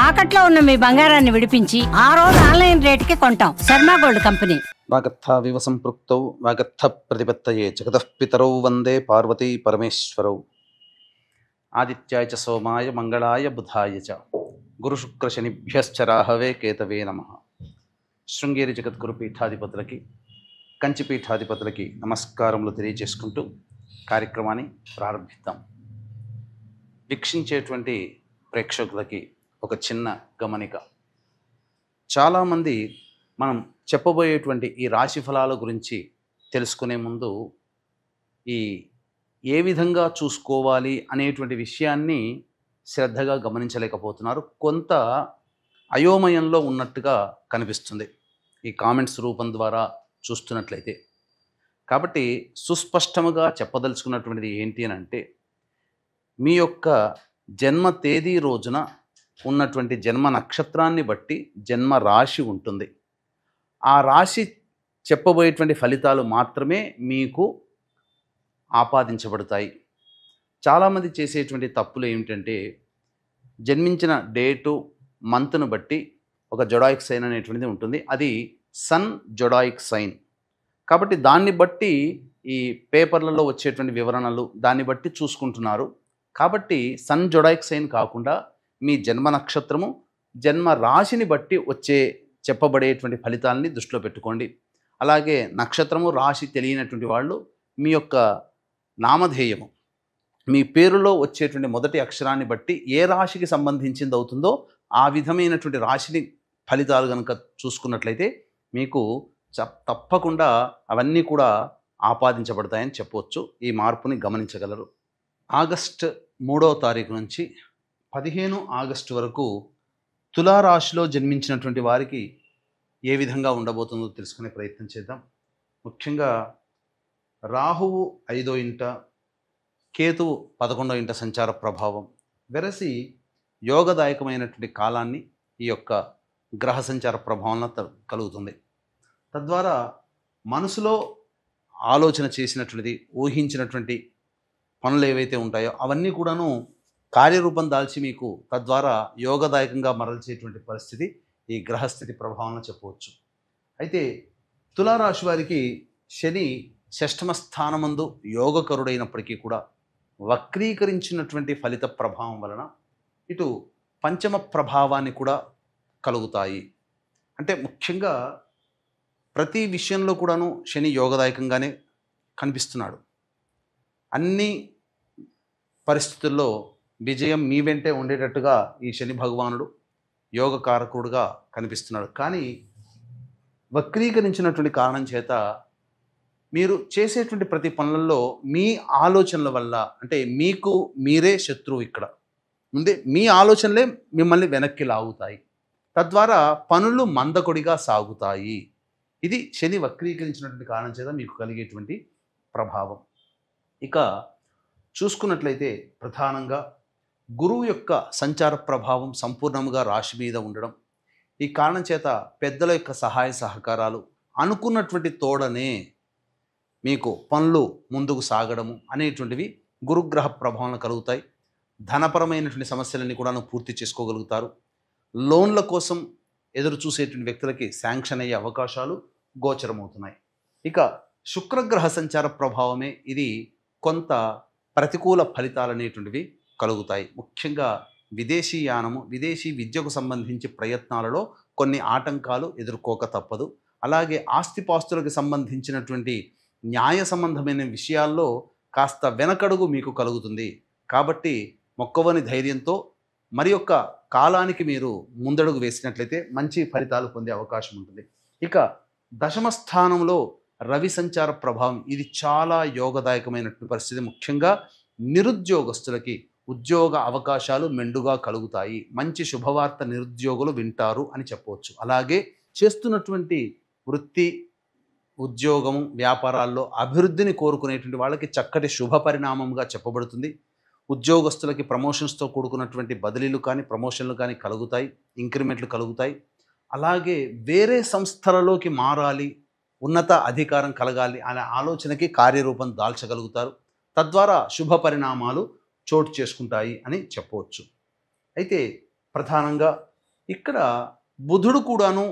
తాకట్లో ఉన్న మీ బంగారాన్ని విడిపించి ఆ రోజు ఆన్లైన్ రేటుకి కొంటాం. Sharma gold company. వాగర్థావివ సంపృక్తౌ వాగర్థ ప్రతిపత్తయే జగతః పితరౌ వందే పార్వతీ పరమేశ్వరౌ. ఆదిత్యాయ చ సోమాయ మంగళాయ బుధాయ చ గురుశుక్రశనిభ్యశ్చ రాహవే కేతవే నమః. శృంగేరి జగద్గురు పీఠాధిపతులకి, కంచి పీఠాధిపతులకి నమస్కారములు తెలియజేసుకుంటూ కార్యక్రమాన్ని ప్రారంభిద్దాం. వీక్షించేటువంటి ప్రేక్షకులకి ఒక చిన్న గమనిక. చాలామంది మనం చెప్పబోయేటువంటి ఈ రాశి ఫలాల గురించి తెలుసుకునే ముందు ఏ విధంగా చూసుకోవాలి అనేటువంటి విషయాన్ని శ్రద్ధగా గమనించలేకపోతున్నారు. కొంత అయోమయంలో ఉన్నట్టుగా కనిపిస్తుంది ఈ కామెంట్స్ రూపం ద్వారా చూస్తున్నట్లయితే. కాబట్టి సుస్పష్టముగా చెప్పదలుచుకున్నటువంటిది ఏంటి అని అంటే, మీ యొక్క జన్మ తేదీ రోజున ఉన్నటువంటి జన్మ నక్షత్రాన్ని బట్టి జన్మ రాశి ఉంటుంది. ఆ రాశి చెప్పబోయేటువంటి ఫలితాలు మాత్రమే మీకు ఆపాదించబడతాయి. చాలామంది చేసేటువంటి తప్పులు ఏమిటంటే, జన్మించిన డేటు మంత్ను బట్టి ఒక జొడాయిక్ సైన్ అనేటువంటిది ఉంటుంది. అది సన్ జొడాయిక్ సైన్. కాబట్టి దాన్ని బట్టి ఈ పేపర్లలో వచ్చేటువంటి వివరణలు దాన్ని బట్టి చూసుకుంటున్నారు. కాబట్టి సన్ జొడాయిక్ సైన్ కాకుండా మీ జన్మ నక్షత్రము, జన్మ రాశిని బట్టి వచ్చే చెప్పబడేటువంటి ఫలితాలని దృష్టిలో పెట్టుకోండి. అలాగే నక్షత్రము రాశి తెలియనటువంటి వాళ్ళు మీ యొక్క నామధేయము, మీ పేరులో వచ్చేటువంటి మొదటి అక్షరాన్ని బట్టి ఏ రాశికి సంబంధించింది అవుతుందో ఆ విధమైనటువంటి రాశిని ఫలితాలు కనుక చూసుకున్నట్లయితే మీకు తప్పకుండా అవన్నీ కూడా ఆపాదించబడతాయని చెప్పవచ్చు. ఈ మార్పుని గమనించగలరు. ఆగస్టు 3వ తారీఖు నుంచి 15 ఆగస్టు వరకు తులారాశిలో జన్మించినటువంటి వారికి ఏ విధంగా ఉండబోతుందో తెలుసుకునే ప్రయత్నం చేద్దాం. ముఖ్యంగా రాహువు 5వ ఇంట, కేతువు 11వ ఇంట సంచార ప్రభావం వెరసి యోగదాయకమైనటువంటి కాలాన్ని ఈ యొక్క గ్రహ సంచార ప్రభావంలో కలుగుతుంది. తద్వారా మనసులో ఆలోచన చేసినటువంటిది, ఊహించినటువంటి పనులు ఏవైతే ఉంటాయో అవన్నీ కూడాను కార్యరూపం దాల్చి మీకు తద్వారా యోగదాయకంగా మరల్చేటువంటి పరిస్థితి ఈ గ్రహస్థితి ప్రభావంలో చెప్పవచ్చు. అయితే తులారాశి వారికి శని షష్ఠమ స్థానమందు యోగకరుడైనప్పటికీ కూడా వక్రీకరించినటువంటి ఫలిత ప్రభావం వలన ఇటు పంచమ ప్రభావాన్ని కూడా కలుగుతాయి. అంటే ముఖ్యంగా ప్రతి విషయంలో కూడాను శని యోగదాయకంగానే కనిపిస్తున్నాడు. అన్ని పరిస్థితుల్లో విజయం మీ వెంటే ఉండేటట్టుగా ఈ శని భగవానుడు యోగకారకుడుగా కనిపిస్తున్నాడు. కానీ వక్రీకరించినటువంటి కారణం చేత మీరు చేసేటువంటి ప్రతి పనులలో మీ ఆలోచనల వల్ల, అంటే మీకు మీరే శత్రువు. ఇక్కడ ముందే మీ ఆలోచనలే మిమ్మల్ని వెనక్కి లాగుతాయి. తద్వారా పనులు మందకొడిగా సాగుతాయి. ఇది శని వక్రీకరించినటువంటి కారణం చేత మీకు కలిగేటువంటి ప్రభావం. ఇక చూసుకున్నట్లయితే ప్రధానంగా గురువు యొక్క సంచార ప్రభావం సంపూర్ణంగా రాశి మీద ఉండడం, ఈ కారణం చేత పెద్దల యొక్క సహాయ సహకారాలు, అనుకున్నటువంటి తోడనే మీకు పనులు ముందుకు సాగడము అనేటువంటివి గురుగ్రహ ప్రభావం కలుగుతాయి. ధనపరమైనటువంటి సమస్యలన్నీ కూడా పూర్తి చేసుకోగలుగుతారు. లోన్ల కోసం ఎదురు చూసేటువంటి వ్యక్తులకి శాంక్షన్ అయ్యే అవకాశాలు గోచరమవుతున్నాయి. ఇక శుక్రగ్రహ సంచార ప్రభావమే ఇది కొంత ప్రతికూల ఫలితాలు అనేటువంటివి కలుగుతాయి. ముఖ్యంగా విదేశీ యానము, విదేశీ విద్యకు సంబంధించి ప్రయత్నాలలో కొన్ని ఆటంకాలు ఎదుర్కోక తప్పదు. అలాగే ఆస్తిపాస్తులకు సంబంధించినటువంటి న్యాయ సంబంధమైన విషయాల్లో కాస్త వెనకడుగు మీకు కలుగుతుంది. కాబట్టి మొక్కవని ధైర్యంతో మరి యొక్క కాలానికి మీరు ముందడుగు వేసినట్లయితే మంచి ఫలితాలు పొందే అవకాశం ఉంటుంది. ఇక దశమ స్థానంలో రవి సంచార ప్రభావం ఇది చాలా యోగదాయకమైనటువంటి పరిస్థితి. ముఖ్యంగా నిరుద్యోగస్తులకి ఉద్యోగ అవకాశాలు మెండుగా కలుగుతాయి. మంచి శుభవార్త నిరుద్యోగులు వింటారు అని చెప్పవచ్చు. అలాగే చేస్తున్నటువంటి వృత్తి, ఉద్యోగము, వ్యాపారాల్లో అభివృద్ధిని కోరుకునేటువంటి వాళ్ళకి చక్కటి శుభ పరిణామంగా చెప్పబడుతుంది. ఉద్యోగస్తులకి ప్రమోషన్స్తో కూడుకున్నటువంటి బదిలీలు కానీ, ప్రమోషన్లు కానీ కలుగుతాయి. ఇంక్రిమెంట్లు కలుగుతాయి. అలాగే వేరే సంస్థలలోకి మారాలి, ఉన్నత అధికారం కలగాలి అనే ఆలోచనకి కార్యరూపం దాల్చగలుగుతారు. తద్వారా శుభ పరిణామాలు చోటు చేసుకుంటాయి అని చెప్పవచ్చు. అయితే ప్రధానంగా ఇక్కడ బుధుడు కూడాను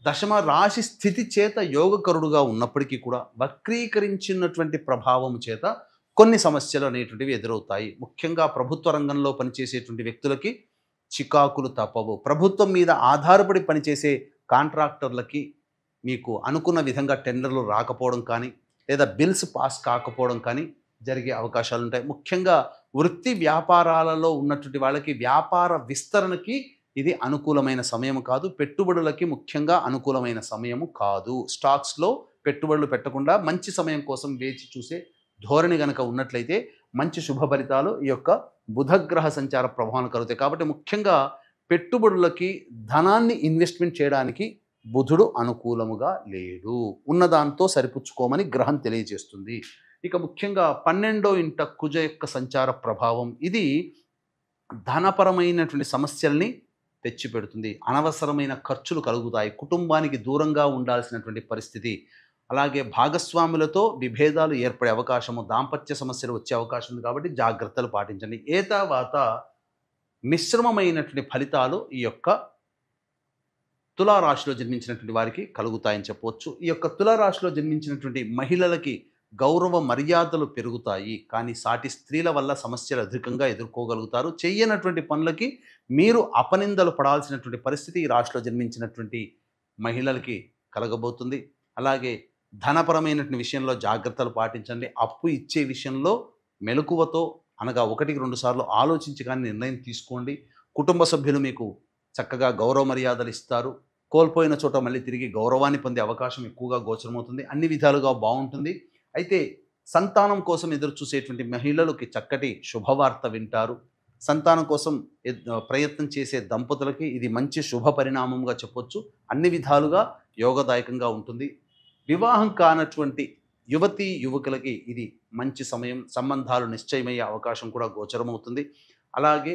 దశమ రాశి స్థితి చేత యోగకరుడుగా ఉన్నప్పటికీ కూడా వక్రీకరించినటువంటి ప్రభావం చేత కొన్ని సమస్యలు అనేటువంటివి ఎదురవుతాయి. ముఖ్యంగా ప్రభుత్వ రంగంలో పనిచేసేటువంటి వ్యక్తులకి చికాకులు తప్పవు. ప్రభుత్వం మీద ఆధారపడి పనిచేసే కాంట్రాక్టర్లకి మీకు అనుకున్న విధంగా టెండర్లు రాకపోవడం కానీ లేదా బిల్స్ పాస్ కాకపోవడం కానీ జరిగే అవకాశాలు ఉంటాయి. ముఖ్యంగా వృత్తి వ్యాపారాలలో ఉన్నటువంటి వాళ్ళకి వ్యాపార విస్తరణకి ఇది అనుకూలమైన సమయం కాదు. పెట్టుబడులకి ముఖ్యంగా అనుకూలమైన సమయము కాదు. స్టాక్స్లో పెట్టుబడులు పెట్టకుండా మంచి సమయం కోసం వేచి చూసే ధోరణి గనక ఉన్నట్లయితే మంచి శుభ ఫలితాలు ఈ యొక్క బుధగ్రహ సంచార ప్రభావం కలుగుతాయి. కాబట్టి ముఖ్యంగా పెట్టుబడులకి ధనాన్ని ఇన్వెస్ట్మెంట్ చేయడానికి బుధుడు అనుకూలముగా లేడు. ఉన్నదాంతో సరిపుచ్చుకోమని గ్రహం తెలియజేస్తుంది. ఇక ముఖ్యంగా 12వ ఇంట కుజ యొక్క సంచార ప్రభావం ఇది ధనపరమైనటువంటి సమస్యల్ని తెచ్చిపెడుతుంది. అనవసరమైన ఖర్చులు కలుగుతాయి. కుటుంబానికి దూరంగా ఉండాల్సినటువంటి పరిస్థితి, అలాగే భాగస్వాములతో విభేదాలు ఏర్పడే అవకాశము, దాంపత్య సమస్యలు వచ్చే అవకాశం ఉంది. కాబట్టి జాగ్రత్తలు పాటించండి. ఏతావాత మిశ్రమమైనటువంటి ఫలితాలు ఈ యొక్క తులారాశిలో జన్మించినటువంటి వారికి కలుగుతాయని చెప్పవచ్చు. ఈ యొక్క తులారాశిలో జన్మించినటువంటి మహిళలకి గౌరవ మర్యాదలు పెరుగుతాయి. కానీ సాటి స్త్రీల వల్ల సమస్యలు అధికంగా ఎదుర్కోగలుగుతారు. చెయ్యనటువంటి పనులకి మీరు అపనిందలు పడాల్సినటువంటి పరిస్థితి ఈ రాశిలో జన్మించినటువంటి మహిళలకి కలగబోతుంది. అలాగే ధనపరమైనటువంటి విషయంలో జాగ్రత్తలు పాటించండి. అప్పు ఇచ్చే విషయంలో మెలకువతో అనగా 1-2 సార్లు ఆలోచించి కానీ నిర్ణయం తీసుకోండి. కుటుంబ సభ్యులు మీకు చక్కగా గౌరవ మర్యాదలు ఇస్తారు. కోల్పోయిన చోట మళ్ళీ తిరిగి గౌరవాన్ని పొందే అవకాశం ఎక్కువగా గోచరమవుతుంది. అన్ని విధాలుగా బాగుంటుంది. అయితే సంతానం కోసం ఎదురు చూసేటువంటి మహిళలకి చక్కటి శుభవార్త వింటారు. సంతానం కోసం ప్రయత్నం చేసే దంపతులకి ఇది మంచి శుభ పరిణామంగా చెప్పొచ్చు. అన్ని విధాలుగా యోగదాయకంగా ఉంటుంది. వివాహం కానటువంటి యువతీ యువకులకి ఇది మంచి సమయం. సంబంధాలు నిశ్చయమయ్యే అవకాశం కూడా గోచరమవుతుంది. అలాగే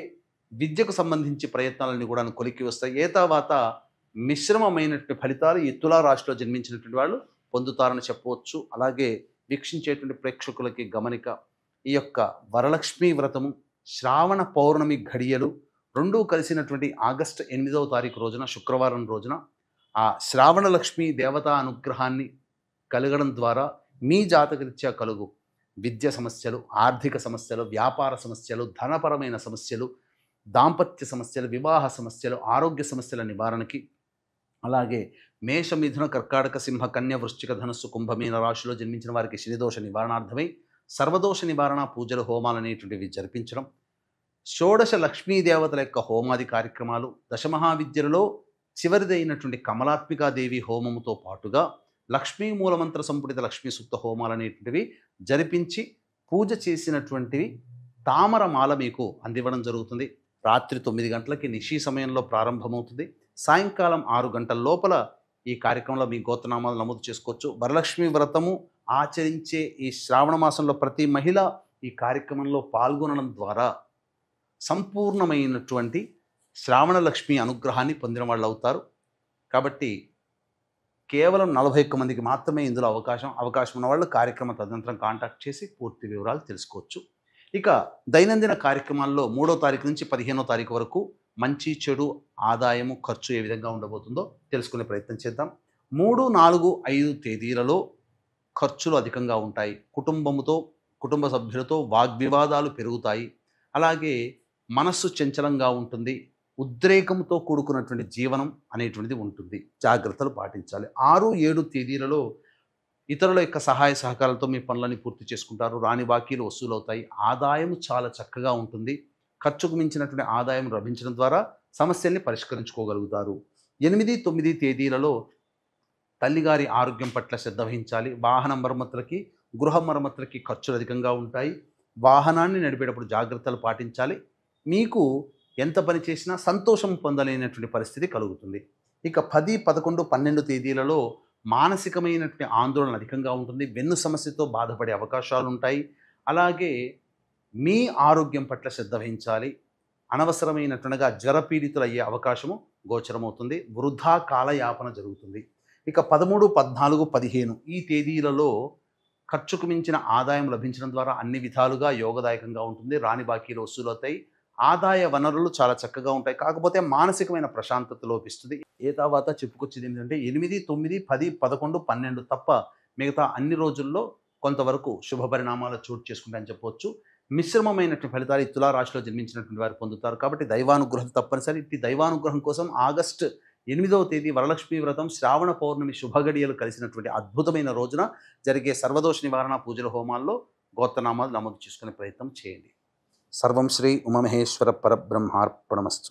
విద్యకు సంబంధించి ప్రయత్నాలన్నీ కూడా కొలిక్కి వస్తాయి. ఏతావాత మిశ్రమమైనటువంటి ఫలితాలు ఈ తులారాశిలో జన్మించినటువంటి వాళ్ళు పొందుతారని చెప్పవచ్చు. అలాగే వీక్షించేటువంటి ప్రేక్షకులకి గమనిక, ఈ యొక్క వరలక్ష్మీ వ్రతము, శ్రావణ పౌర్ణమి ఘడియలు రెండూ కలిసినటువంటి ఆగస్టు 8వ తారీఖు రోజున, శుక్రవారం రోజున ఆ శ్రావణ లక్ష్మీ దేవతా అనుగ్రహాన్ని కలగడం ద్వారా మీ జాతకరీత్యా కలుగు విద్య సమస్యలు, ఆర్థిక సమస్యలు, వ్యాపార సమస్యలు, ధనపరమైన సమస్యలు, దాంపత్య సమస్యలు, వివాహ సమస్యలు, ఆరోగ్య సమస్యల నివారణకి, అలాగే మేష, మిథున, కర్కాటక, సింహ, కన్య, వృశ్చిక, ధనుస్సు, కుంభమీన రాశిలో జన్మించిన వారికి శనిదోష నివారణార్థమై సర్వదోష నివారణ పూజలు, హోమాలు అనేటువంటివి జరిపించడం, షోడశ లక్ష్మీదేవతల యొక్క హోమాది కార్యక్రమాలు, దశమహావిద్యలలో చివరిదైనటువంటి కమలాత్మికాదేవి హోమముతో పాటుగా లక్ష్మీ మూలమంత్ర సంపుటిత లక్ష్మీ సూక్త హోమాలు అనేటువంటివి జరిపించి పూజ చేసినటువంటివి తామరమాల మీకు అందివ్వడం జరుగుతుంది. రాత్రి 9 గంటలకి నిశీ సమయంలో ప్రారంభమవుతుంది. సాయంకాలం 6 గంటల లోపల ఈ కార్యక్రమంలో మీ గోత్రనామాలు నమోదు చేసుకోవచ్చు. వరలక్ష్మి వ్రతము ఆచరించే ఈ శ్రావణ మాసంలో ప్రతి మహిళ ఈ కార్యక్రమంలో పాల్గొనడం ద్వారా సంపూర్ణమైనటువంటి శ్రావణ లక్ష్మి అనుగ్రహాన్ని పొందిన వాళ్ళు అవుతారు. కాబట్టి కేవలం 41 మందికి మాత్రమే ఇందులో అవకాశం ఉన్న వాళ్ళు కార్యక్రమ తదనంతరం కాంటాక్ట్ చేసి పూర్తి వివరాలు తెలుసుకోవచ్చు. ఇక దైనందిన కార్యక్రమాల్లో 3వ తారీఖు నుంచి 15వ తారీఖు వరకు మంచి, చెడు, ఆదాయము, ఖర్చు ఏ విధంగా ఉండబోతుందో తెలుసుకునే ప్రయత్నం చేద్దాం. 3, 4, 5 తేదీలలో ఖర్చులు అధికంగా ఉంటాయి. కుటుంబ సభ్యులతో వాగ్వివాదాలు పెరుగుతాయి. అలాగే మనస్సు చంచలంగా ఉంటుంది. ఉద్రేకంతో కూడుకున్నటువంటి జీవనం అనేటువంటిది ఉంటుంది. జాగ్రత్తలు పాటించాలి. 6, 7 తేదీలలో ఇతరుల యొక్క సహాయ సహకారాలతో మీ పనులని పూర్తి చేసుకుంటారు. రాని బాకీలు వసూలవుతాయి. ఆదాయం చాలా చక్కగా ఉంటుంది. ఖర్చుకు మించినటువంటి ఆదాయం లభించడం ద్వారా సమస్యల్ని పరిష్కరించుకోగలుగుతారు. 8, 9 తేదీలలో తల్లిగారి ఆరోగ్యం పట్ల శ్రద్ధ వహించాలి. వాహన మరమ్మతులకి, గృహ మరమ్మతులకి ఖర్చులు అధికంగా ఉంటాయి. వాహనాన్ని నడిపేటప్పుడు జాగ్రత్తలు పాటించాలి. మీకు ఎంత పని చేసినా సంతోషం పొందలేనటువంటి పరిస్థితి కలుగుతుంది. ఇక 10, 11, 12 తేదీలలో మానసికమైనటువంటి ఆందోళన అధికంగా ఉంటుంది. వెన్ను సమస్యతో బాధపడే అవకాశాలు ఉంటాయి. అలాగే మీ ఆరోగ్యం పట్ల శ్రద్ధ వహించాలి. అనవసరమైనట్టుగా జ్వరపీడితులు అయ్యే అవకాశము గోచరమవుతుంది. వృధా కాలయాపన జరుగుతుంది. ఇక 13, 14, 15 ఈ తేదీలలో ఖర్చుకు మించిన ఆదాయం లభించడం ద్వారా అన్ని విధాలుగా యోగదాయకంగా ఉంటుంది. రాని బాకీలు వసూలవుతాయి. ఆదాయ వనరులు చాలా చక్కగా ఉంటాయి. కాకపోతే మానసికమైన ప్రశాంతత లోపిస్తుంది. ఏ తర్వాత చెప్పుకొచ్చేది ఏంటంటే 8, 9, 10, 11, 12 తప్ప మిగతా అన్ని రోజుల్లో కొంతవరకు శుభ పరిణామాలు చోటు చేసుకుంటాయని చెప్పవచ్చు. మిశ్రమమైనటువంటి ఫలితాలు ఈ తులారాశిలో జన్మించినటువంటి వారు పొందుతారు. కాబట్టి దైవానుగ్రహం తప్పనిసరి. ఈ దైవానుగ్రహం కోసం ఆగస్టు 8వ తేదీ వరలక్ష్మీ వ్రతం, శ్రావణ పౌర్ణమి శుభగడియలు కలిసినటువంటి అద్భుతమైన రోజున జరిగే సర్వదోష నివారణ పూజల హోమాల్లో గోత్రనామాలు నమోదు చేసుకునే ప్రయత్నం చేయండి. సర్వం శ్రీ ఉమామహేశ్వర పరబ్రహ్మార్పణమస్తు.